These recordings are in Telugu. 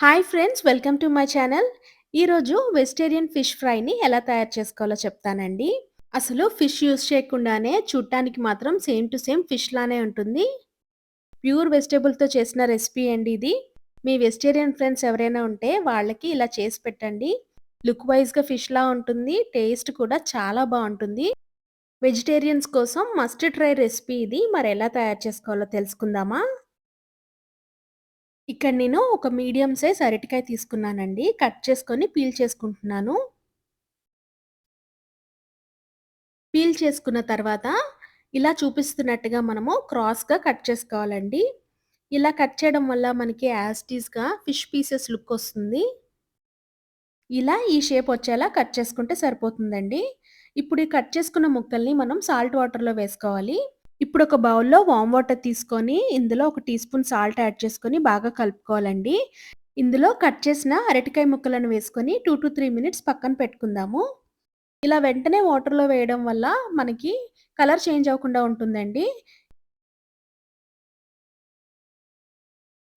Hi friends, welcome to my channel. ఈరోజు వెజిటేరియన్ ఫిష్ ఫ్రైని ఎలా తయారు చేసుకోవాలో చెప్తానండి. అసలు ఫిష్ యూజ్ చేయకుండానే చూడటానికి మాత్రం సేమ్ టు సేమ్ ఫిష్ లానే ఉంటుంది. ప్యూర్ వెజిటబుల్‌తో చేసిన రెసిపీ అండి ఇది. మీ వెజిటేరియన్ ఫ్రెండ్స్ ఎవరైనా ఉంటే వాళ్ళకి ఇలా చేసి పెట్టండి. లుక్ వైస్‌గా ఫిష్‌లా ఉంటుంది. టేస్ట్ కూడా చాలా బావుంటుంది. వెజిటేరియన్స్ కోసం మస్ట్ ట్రై రెసిపీ ఇది. మరి ఎలా తయారు చేసుకోవాలో తెలుసుకుందామా? ఇక్కడ నేను ఒక మీడియం సైజ్ అరటికాయ తీసుకున్నానండి. కట్ చేసుకొని పీల్ చేసుకుంటున్నాను. పీల్ చేసుకున్న తర్వాత ఇలా చూపిస్తున్నట్టుగా మనము క్రాస్‌గా కట్ చేసుకోవాలండి. ఇలా కట్ చేయడం వల్ల మనకి యాస్ టీజ్‌గా ఫిష్ పీసెస్ లుక్ వస్తుంది. ఇలా ఈ షేప్ వచ్చేలా కట్ చేసుకుంటే సరిపోతుందండి. ఇప్పుడు ఈ కట్ చేసుకున్న ముక్కల్ని మనం సాల్ట్ వాటర్‌లో వేసుకోవాలి. ఇప్పుడు ఒక బౌల్‌లో వార్మ్ వాటర్ తీసుకొని ఇందులో ఒక టీ స్పూన్ సాల్ట్ యాడ్ చేసుకొని బాగా కలుపుకోవాలండి. ఇందులో కట్ చేసిన అరటికాయ ముక్కలను వేసుకొని 2-3 మినిట్స్ పక్కన పెట్టుకుందాము. ఇలా వెంటనే వాటర్‌లో వేయడం వల్ల మనకి కలర్ చేంజ్ అవ్వకుండా ఉంటుందండి.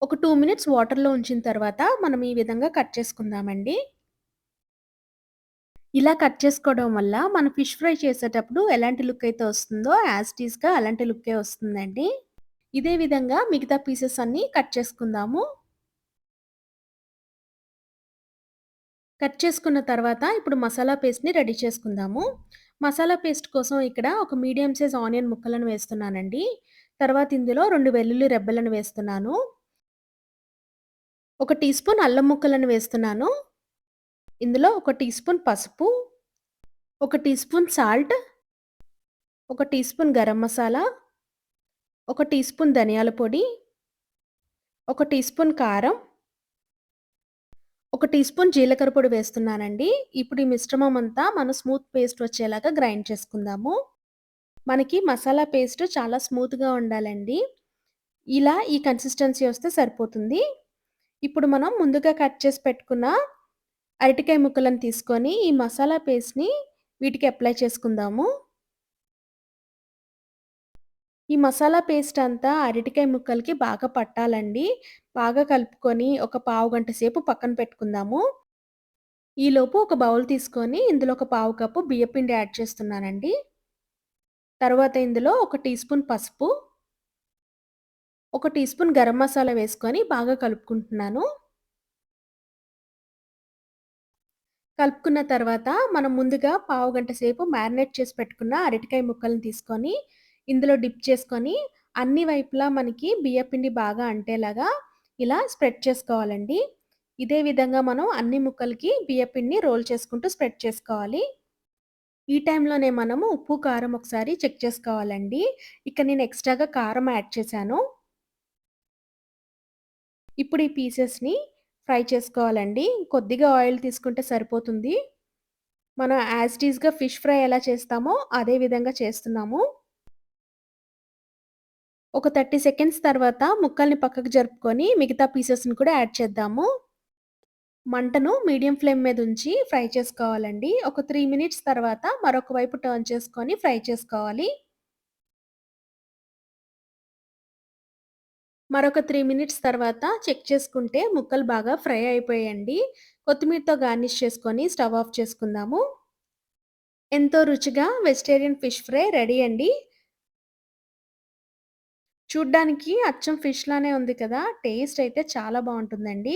ఒక 2 మినిట్స్ వాటర్‌లో ఉంచిన తర్వాత మనం ఈ విధంగా కట్ చేసుకుందామండి. ఇలా కట్ చేసుకోవడం వల్ల మనం ఫిష్ ఫ్రై చేసేటప్పుడు ఎలాంటి లుక్ అయితే వస్తుందో యాస్ టీజ్‌గా అలాంటి లుక్కే వస్తుందండి. ఇదే విధంగా మిగతా పీసెస్ అన్నీ కట్ చేసుకుందాము. కట్ చేసుకున్న తర్వాత ఇప్పుడు మసాలా పేస్ట్‌ని రెడీ చేసుకుందాము. మసాలా పేస్ట్ కోసం ఇక్కడ ఒక మీడియం సైజ్ ఆనియన్ ముక్కలను వేస్తున్నానండి. తర్వాత ఇందులో 2 వెల్లుల్లి రెబ్బలను వేస్తున్నాను. ఒక టీ స్పూన్ అల్లం ముక్కలను వేస్తున్నాను. ఇందులో ఒక టీ స్పూన్ పసుపు, ఒక టీ స్పూన్ సాల్ట్, ఒక టీ స్పూన్ గరం మసాలా, ఒక టీ స్పూన్ ధనియాల పొడి, ఒక టీ స్పూన్ కారం, ఒక టీ స్పూన్ జీలకర్ర పొడి వేస్తున్నానండి. ఇప్పుడు ఈ మిశ్రమం అంతా మనం స్మూత్ పేస్ట్ వచ్చేలాగా గ్రైండ్ చేసుకుందాము. మనకి మసాలా పేస్ట్ చాలా స్మూత్‌గా ఉండాలండి. ఇలా ఈ కన్సిస్టెన్సీ వస్తే సరిపోతుంది. ఇప్పుడు మనం ముందుగా కట్ చేసి పెట్టుకున్న అరటికాయ ముక్కలను తీసుకొని ఈ మసాలా పేస్ట్‌ని వీటికి అప్లై చేసుకుందాము. ఈ మసాలా పేస్ట్ అంతా అరటికాయ ముక్కలకి బాగా పట్టాలండి. బాగా కలుపుకొని ఒక పావుగంట సేపు పక్కన పెట్టుకుందాము. ఈలోపు ఒక బౌల్ తీసుకొని ఇందులో ఒక పావు కప్పు బియ్యపిండి యాడ్ చేస్తున్నానండి. తర్వాత ఇందులో ఒక టీ స్పూన్ పసుపు, ఒక టీ స్పూన్ గరం మసాలా వేసుకొని బాగా కలుపుకుంటున్నాను. కలుపుకున్న తర్వాత మనం ముందుగా పావుగంట సేపు మ్యారినేట్ చేసి పెట్టుకున్న అరటికాయ ముక్కలను తీసుకొని ఇందులో డిప్ చేసుకొని అన్ని వైపులా మనకి బియ్యపిండి బాగా అంటేలాగా ఇలా స్ప్రెడ్ చేసుకోవాలండి. ఇదే విధంగా మనం అన్ని ముక్కలకి బియ్యపిండిని రోల్ చేసుకుంటూ స్ప్రెడ్ చేసుకోవాలి. ఈ టైంలోనే మనము ఉప్పు, కారం ఒకసారి చెక్ చేసుకోవాలండి. ఇక్కడ నేను ఎక్స్‌ట్రాగా కారం యాడ్ చేశాను. ఇప్పుడు ఈ పీసెస్‌ని ఫ్రై చేసుకోవాలండి. కొద్దిగా ఆయిల్ తీసుకుంటే సరిపోతుంది. మనం యాజ్ ఇట్ ఈస్‌గా ఫిష్ ఫ్రై ఎలా చేస్తామో అదే విధంగా చేస్తున్నాము. ఒక 30 సెకండ్స్ తర్వాత ముక్కల్ని పక్కకు జరుపుకొని మిగతా పీసెస్‌ని కూడా యాడ్ చేద్దాము. మంటను మీడియం ఫ్లేమ్ మీద ఉంచి ఫ్రై చేసుకోవాలండి. ఒక 3 మినిట్స్ తర్వాత మరొక వైపు టర్న్ చేసుకొని ఫ్రై చేసుకోవాలి. మరొక 3 మినిట్స్ తర్వాత చెక్ చేసుకుంటే ముక్కలు బాగా ఫ్రై అయిపోయాయండి. కొత్తిమీరతో గార్నిష్ చేసుకొని స్టవ్ ఆఫ్ చేసుకుందాము. ఎంతో రుచిగా వెజిటేరియన్ ఫిష్ ఫ్రై రెడీ అండి. చూడ్డానికి అచ్చం ఫిష్ లానే ఉంది కదా! టేస్ట్ అయితే చాలా బావుంటుందండి.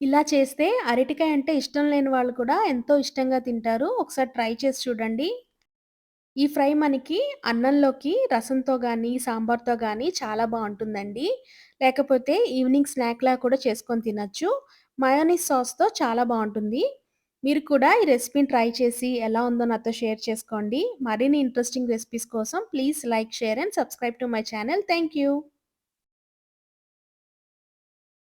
ఇలా చేస్తే అరటికాయ అంటే ఇష్టం లేని వాళ్ళు కూడా ఎంతో ఇష్టంగా తింటారు. ఒకసారి ట్రై చేసి చూడండి. ఈ ఫ్రై మనకి అన్నంలోకి రసంతో గానీ, సాంబార్‌తో గానీ చాలా బావుంటుందండి. లేకపోతే ఈవినింగ్ స్నాక్‌లా కూడా చేసుకొని తినొచ్చు. మయోనీస్ సాస్‌తో చాలా బావుంటుంది. మీరు కూడా ఈ రెసిపీని ట్రై చేసి ఎలా ఉందో నాతో షేర్ చేసుకోండి. మరిన్ని ఇంట్రెస్టింగ్ రెసిపీస్ కోసం please like, share and subscribe to my channel. Thank you.